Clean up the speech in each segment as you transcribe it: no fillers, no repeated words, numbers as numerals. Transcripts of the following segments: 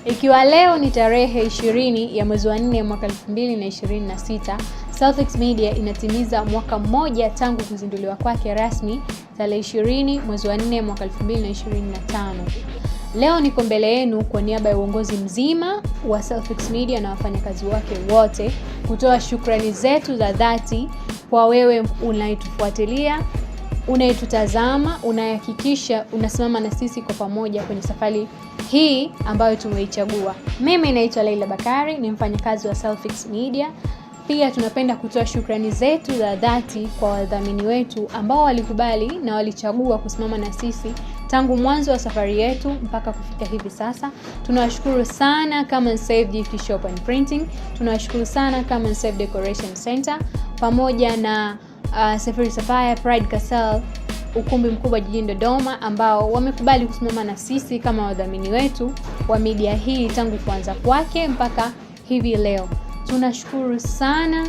Ikiwa leo ni tarehe 20 ya mwezi wa 4 mwaka 2026, Selfix Media inatimiza mwaka mmoja tangu kuzinduliwa kwake rasmi tarehe 20 mwezi wa 4 mwaka 2025. Leo niko mbele yenu kwa niaba ya uongozi mzima wa Selfix Media na wafanyakazi wake wote kutoa shukrani zetu za dhati kwa wewe unayetufuatilia, unayetutazama, unayehakikisha unasimama na sisi kwa pamoja kwenye safari hii ambayo tumeichagua. Mimi naitwa Leila Bakari, ni mfanyakazi wa Selfix Media. Pia tunapenda kutoa shukrani zetu za dhati kwa wadhamini wetu ambao walikubali na walichagua kusimama na sisi tangu mwanzo wa safari yetu mpaka kufika hivi sasa. Tunawashukuru sana Come & Save Gift Shop and Printing. Tunawashukuru sana Come & Save Decoration Center pamoja na Safari Sapphire Pride Castle, ukumbi mkubwa jijini Dodoma, ambao wamekubali kusimama na sisi kama wadhamini wetu wa media hii tangu kuanza kwake mpaka hivi leo. Tunashukuru sana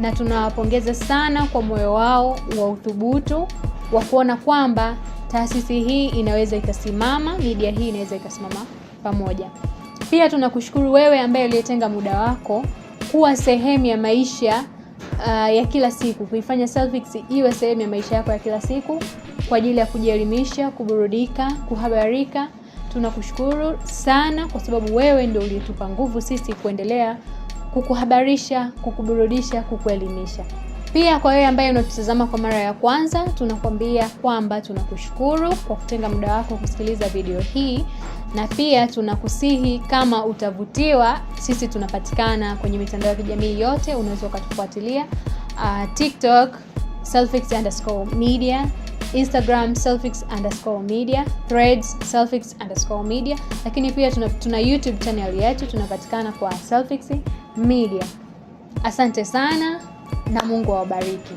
na tunawapongeza sana kwa moyo wao wa uthubutu wa kuona kwamba taasisi hii inaweza ikasimama, media hii inaweza ikasimama pamoja. Pia tunakushukuru wewe ambaye uliyetenga muda wako kuwa sehemu ya maisha ya kila siku, kuifanya Selfix iwe sehemu ya maisha yako ya kila siku kwa ajili ya kujielimisha, kuburudika, kuhabarika. Tunakushukuru sana kwa sababu wewe ndio uliyetupa nguvu sisi kuendelea kukuhabarisha, kukuburudisha, kukuelimisha. Pia kwa wewe ambaye unatutazama kwa mara ya kwanza, tunakwambia kwamba tunakushukuru kwa kutenga muda wako kusikiliza video hii, na pia tunakusihi kama utavutiwa, sisi tunapatikana kwenye mitandao ya kijamii yote, unaweza ukatufuatilia TikTok Selfix_media, Instagram Selfix_media, Threads Selfix_media, lakini pia tuna YouTube channel yetu, tunapatikana kwa Selfix Media. Asante sana na Mungu awabariki.